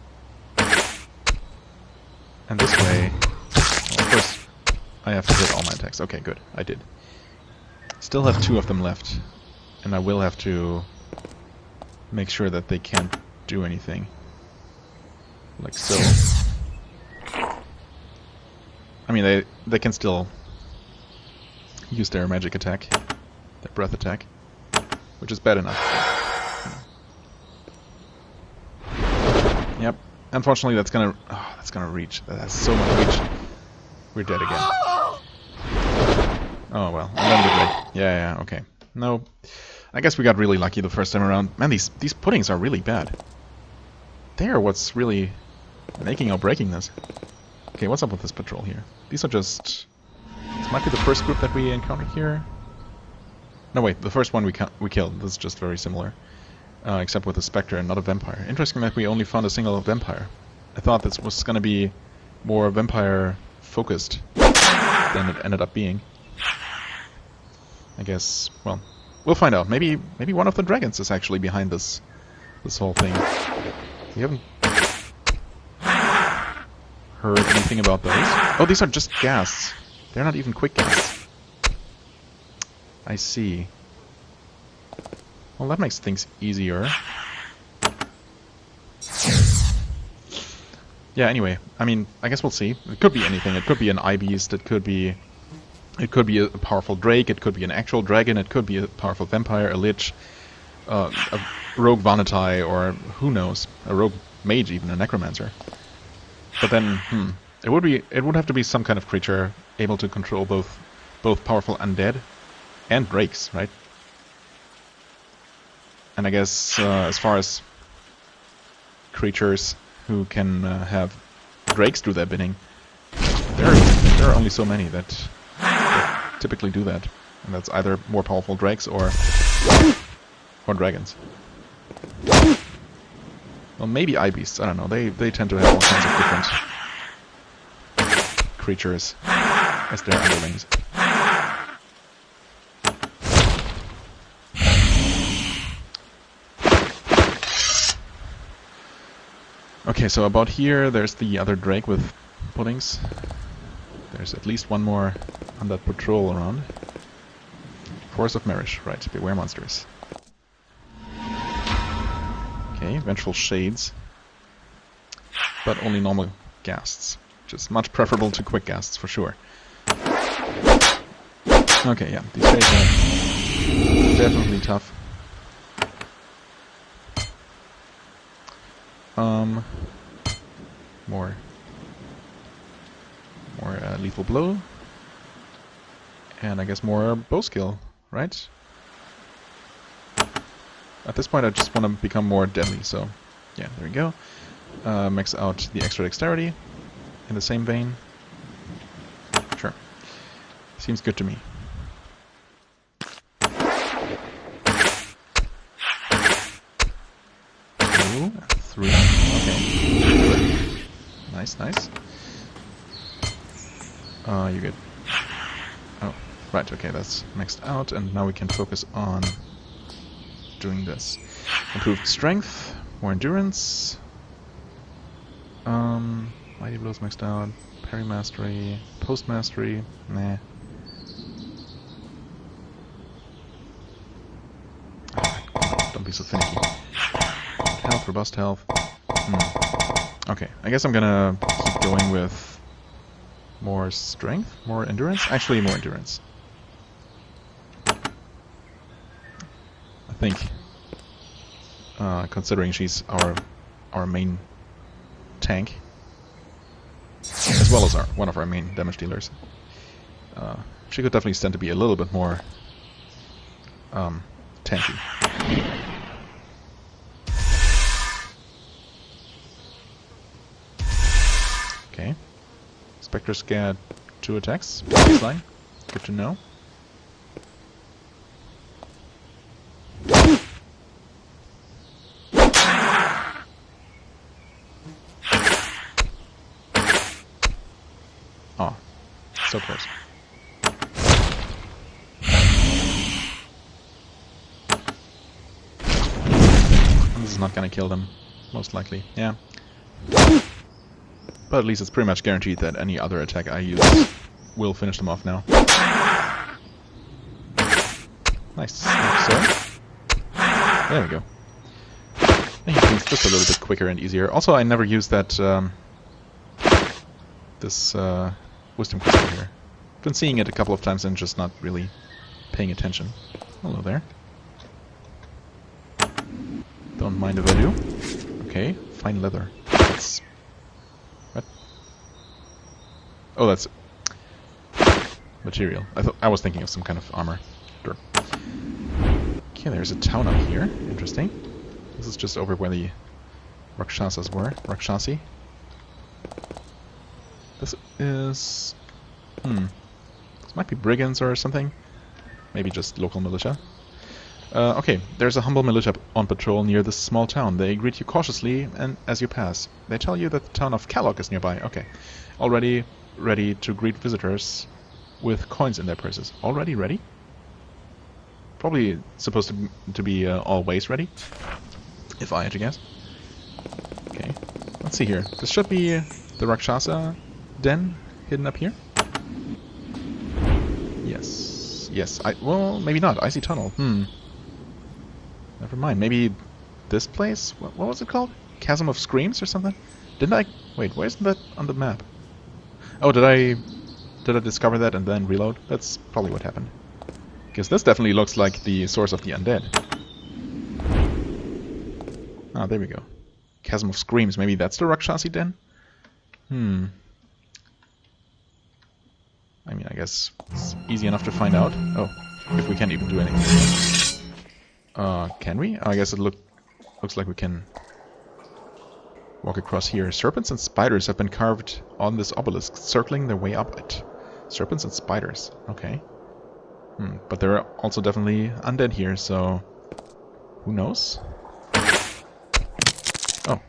And this way... Well, of course, I have to hit all my attacks. Okay, good. I did. Still have 2 of them left. And I will have to make sure that they can't do anything. Like so. I mean, they can still use their magic attack. Their breath attack. which is bad enough. Yep. Unfortunately, that's gonna reach. That has so much reach. We're dead again. Oh well. And then the break. Yeah. Okay. No. I guess we got really lucky the first time around. Man, these puddings are really bad. They are what's really making or breaking this. Okay, what's up with this patrol here? These are just... This might be the first group that we encountered here. No, wait, the first one we killed. This is just very similar. Except with a spectre and not a vampire. Interesting that we only found a single vampire. I thought this was going to be more vampire-focused than it ended up being. I guess, well, we'll find out. Maybe one of the dragons is actually behind this whole thing. We haven't heard anything about those. Oh, these are just ghasts. They're not even quick ghasts. I see. Well, that makes things easier. Yeah, anyway, I mean, I guess we'll see. It could be anything. It could be an eye beast, it could be a powerful drake, it could be an actual dragon, it could be a powerful vampire, a lich, a rogue Vanatai, or who knows, a rogue mage, even a necromancer. But then, it would have to be some kind of creature able to control both powerful undead and drakes, right? And I guess as far as creatures who can have drakes do their bidding, there are only so many that typically do that, and that's either more powerful drakes or dragons. Well, maybe eye beasts. I don't know. They tend to have all kinds of different creatures as their underlings. Okay, so about here, there's the other drake with puddings. There's at least one more on that patrol around. Force of Marish, right, beware monsters. Okay, vengeful shades. But only normal ghasts, which is much preferable to quick ghasts for sure. Okay, yeah, these shades are definitely tough. More lethal blow, and I guess more bow skill, right? At this point I just want to become more deadly, so yeah, there we go. Max out the extra dexterity in the same vein. Sure. Seems good to me. 2, 3. Okay. Nice, nice. You good. Oh, right, okay, that's maxed out, and now we can focus on doing this. Improved strength, more endurance. Mighty blows maxed out. Parry mastery, post mastery. Nah. Don't be so finicky. Health, robust health. Okay, I guess I'm gonna keep going with more strength, more endurance. Actually, more endurance. I think, considering she's our main tank, as well as one of our main damage dealers, she could definitely stand to be a little bit more tanky. Okay. Spectre scared 2 attacks. Baseline. Good to know. Oh, so close. This is not gonna kill them, most likely. Yeah. But at least it's pretty much guaranteed that any other attack I use will finish them off now. Nice. Like so. There we go. Making things just a little bit quicker and easier. Also, I never used that this wisdom crystal here. Been seeing it a couple of times and just not really paying attention. Hello there. Don't mind if I do. Okay, fine leather. That's... What? Oh, that's... material. I was thinking of some kind of armor. Sure. Okay, there's a town up here. Interesting. This is just over where the Rakshasas were. Rakshasi. This is... This might be brigands or something. Maybe just local militia. Okay, there's a humble militia on patrol near this small town. They greet you cautiously and as you pass. They tell you that the town of Kalok is nearby. Okay. Already ready to greet visitors with coins in their purses. Already ready? Probably supposed to be always ready, if I had to guess. Okay, let's see here. This should be the Rakshasa den hidden up here. Yes, yes. Well, maybe not. Icy tunnel. Never mind. Maybe this place. What was it called? Chasm of Screams or something? Didn't I? Wait, why isn't that on the map? Oh, did I discover that and then reload? That's probably what happened. Because this definitely looks like the source of the undead. Ah, there we go. Chasm of Screams. Maybe that's the Rakshasi den? I mean, I guess it's easy enough to find out. Oh, if we can't even do anything. Can we? I guess it looks like we can walk across here. Serpents and spiders have been carved on this obelisk, circling their way up it. Serpents and spiders. Okay. But there are also definitely undead here, so... who knows? Oh.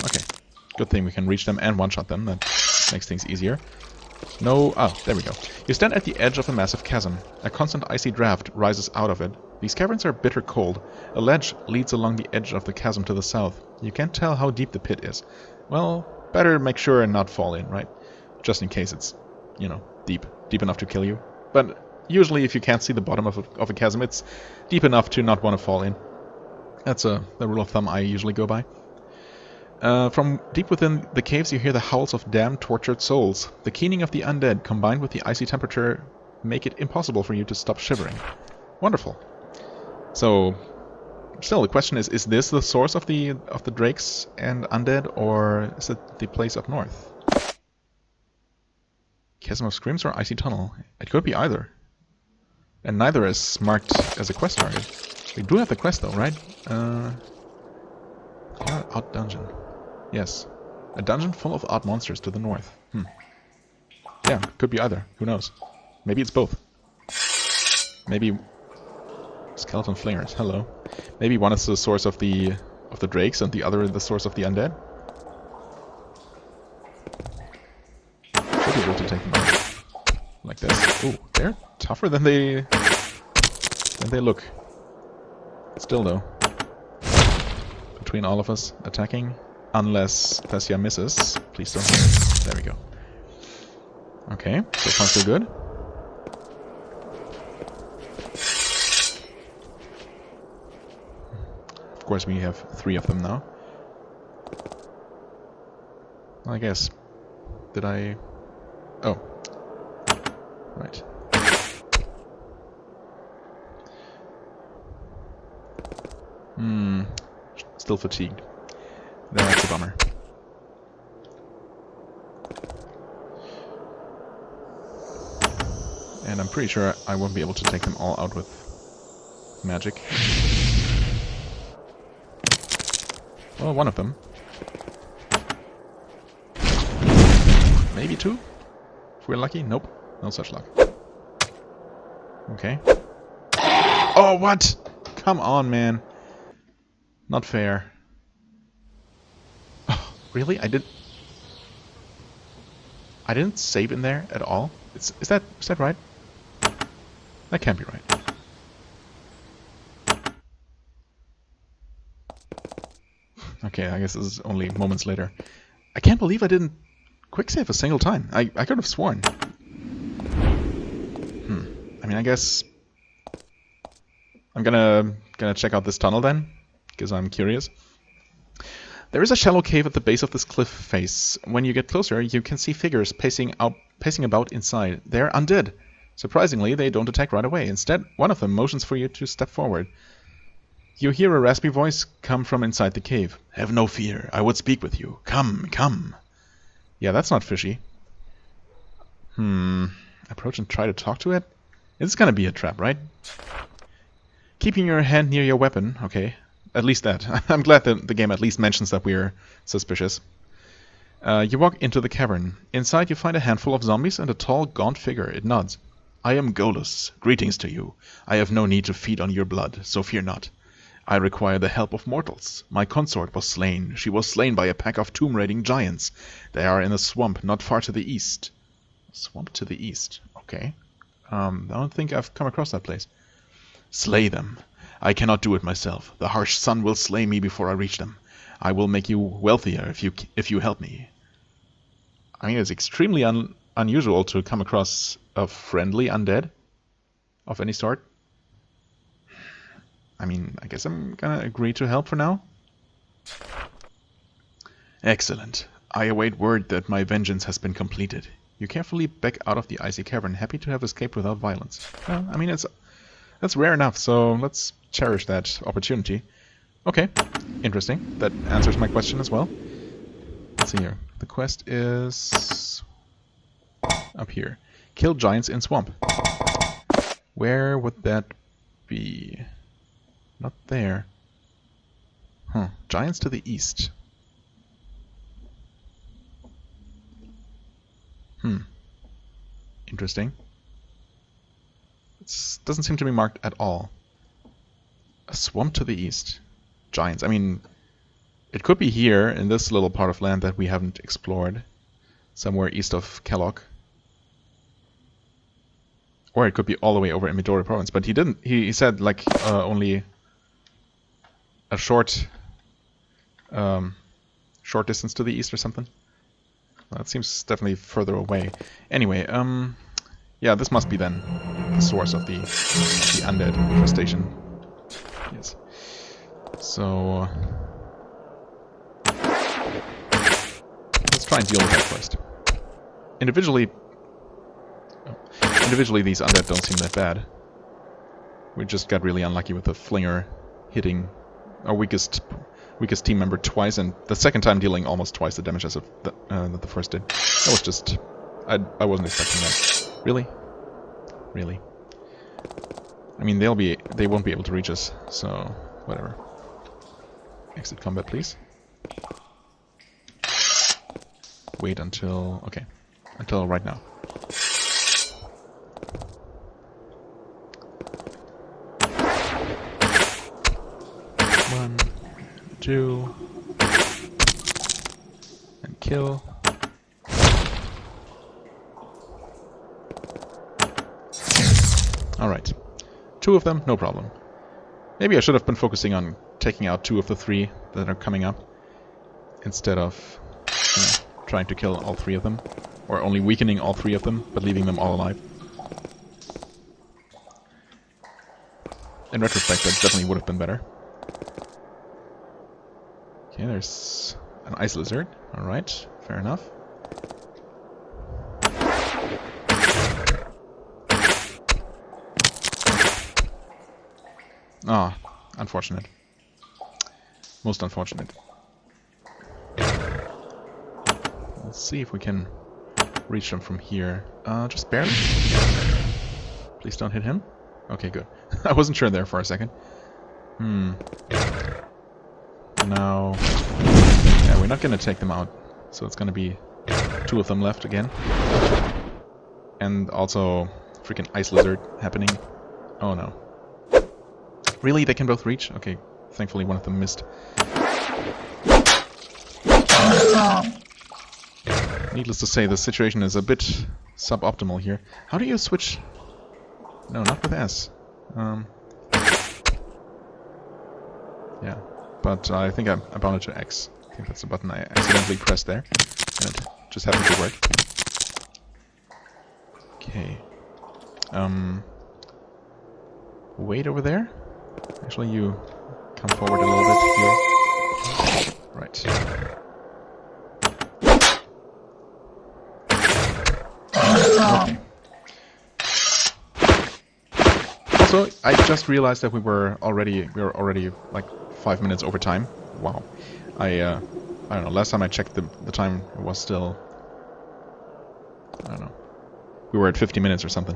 Okay. Good thing we can reach them and one-shot them. That makes things easier. No... oh, there we go. You stand at the edge of a massive chasm. A constant icy draft rises out of it. These caverns are bitter cold. A ledge leads along the edge of the chasm to the south. You can't tell how deep the pit is. Well, better make sure and not fall in, right? Just in case it's, you know, deep enough to kill you. But usually if you can't see the bottom of a chasm, it's deep enough to not want to fall in. That's the rule of thumb I usually go by. From deep within the caves you hear the howls of damned, tortured souls. The keening of the undead combined with the icy temperature make it impossible for you to stop shivering. Wonderful. So, still the question is this the source of the drakes and undead, or is it the place up north? Chasm of Screams or Icy Tunnel? It could be either. And neither is marked as a quest target. We do have the quest though, right? Odd dungeon. Yes. A dungeon full of odd monsters to the north. Yeah, could be either. Who knows? Maybe it's both. Maybe... skeleton flingers, hello. Maybe one is the source of the drakes and the other the source of the undead? Should be able to take them out. Like this. Ooh, they're tougher than they look. Still though. Between all of us attacking. Unless Thessia misses. Please don't miss. There we go. Okay, so far so good. Of course we have 3 of them now. I guess. Did I... oh. Right. Still fatigued. That's a bummer. And I'm pretty sure I won't be able to take them all out with magic. Well, one of them. Maybe 2? If we're lucky? Nope. No such luck. Okay. Oh, what? Come on, man. Not fair. Oh, really? I didn't save in there at all? Is that right? That can't be right. Okay, I guess this is only moments later. I can't believe I didn't quick save a single time. I could have sworn. I mean, I guess I'm gonna check out this tunnel then, because I'm curious. There is a shallow cave at the base of this cliff face. When you get closer, you can see figures pacing about inside. They're undead. Surprisingly, they don't attack right away. Instead, one of them motions for you to step forward. You hear a raspy voice come from inside the cave. Have no fear, I would speak with you. Come, come. Yeah, that's not fishy. Approach and try to talk to it? It's gonna be a trap, right? Keeping your hand near your weapon. Okay, at least that. I'm glad that the game at least mentions that we're suspicious. You walk into the cavern. Inside you find a handful of zombies and a tall, gaunt figure. It nods. I am Golus. Greetings to you. I have no need to feed on your blood, so fear not. I require the help of mortals. My consort was slain. She was slain by a pack of tomb-raiding giants. They are in a swamp not far to the east. Swamp to the east. Okay. I don't think I've come across that place. Slay them. I cannot do it myself. The harsh sun will slay me before I reach them. I will make you wealthier if you help me. I mean, it's extremely unusual to come across a friendly undead of any sort. I mean, I guess I'm gonna agree to help for now. Excellent. I await word that my vengeance has been completed. You carefully back out of the icy cavern, happy to have escaped without violence. Well, I mean, that's rare enough, so let's cherish that opportunity. Okay, interesting. That answers my question as well. Let's see here. The quest is up here. Kill giants in swamp. Where would that be? Not there. Huh. Giants to the east. Interesting. It doesn't seem to be marked at all. A swamp to the east. Giants. I mean, it could be here in this little part of land that we haven't explored. Somewhere east of Kellogg. Or it could be all the way over in Midori province. But he didn't. He said like only a short distance to the east or something. Well, that seems definitely further away. Anyway, yeah, this must be then the source of the undead infestation. Yes. So let's try and deal with that first. Individually, these undead don't seem that bad. We just got really unlucky with the flinger hitting our weakest team member twice, and the second time dealing almost twice the damage as that the first did. That was just... I wasn't expecting that. Really? Really? I mean, they won't be able to reach us, so whatever. Exit combat, please. Wait until... okay. Until right now. One, two, and kill. Alright. 2 of them, no problem. Maybe I should have been focusing on taking out 2 of the 3 that are coming up, instead of trying to kill all 3 of them. Or only weakening all 3 of them, but leaving them all alive. In retrospect, that definitely would have been better. Okay, there's an ice lizard. Alright, fair enough. Ah, unfortunate. Most unfortunate. Let's see if we can reach them from here. Just barely. Please don't hit him. Okay, good. I wasn't sure there for a second. Now... yeah, we're not gonna take them out. So it's gonna be 2 of them left again. And also freaking ice lizard happening. Oh no. Really? They can both reach? Okay, thankfully one of them missed. Needless to say, the situation is a bit suboptimal here. How do you switch? No, not with S. Yeah, but I think I bound it to X. I think that's the button I accidentally pressed there, and it just happened to work. Okay. Wait over there. Actually, you come forward a little bit here. Right. Okay. Also, I just realized that we were already like 5 minutes over time. Wow. I don't know. Last time I checked the time, it was still, I don't know. We were at 50 minutes or something.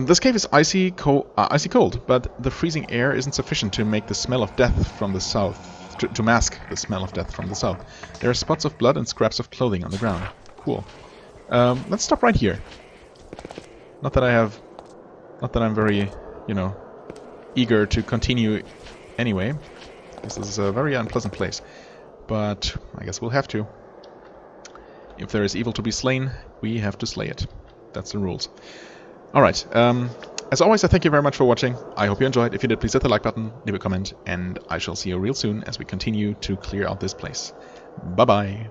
This cave is icy cold, but the freezing air isn't sufficient to make the smell of death from the south, to mask the smell of death from the south. There are spots of blood and scraps of clothing on the ground. Cool. Let's stop right here. Not that I'm very, eager to continue anyway. This is a very unpleasant place. But I guess we'll have to. If there is evil to be slain, we have to slay it. That's the rules. Alright, as always, I thank you very much for watching. I hope you enjoyed. If you did, please hit the like button, leave a comment, and I shall see you real soon as we continue to clear out this place. Bye-bye.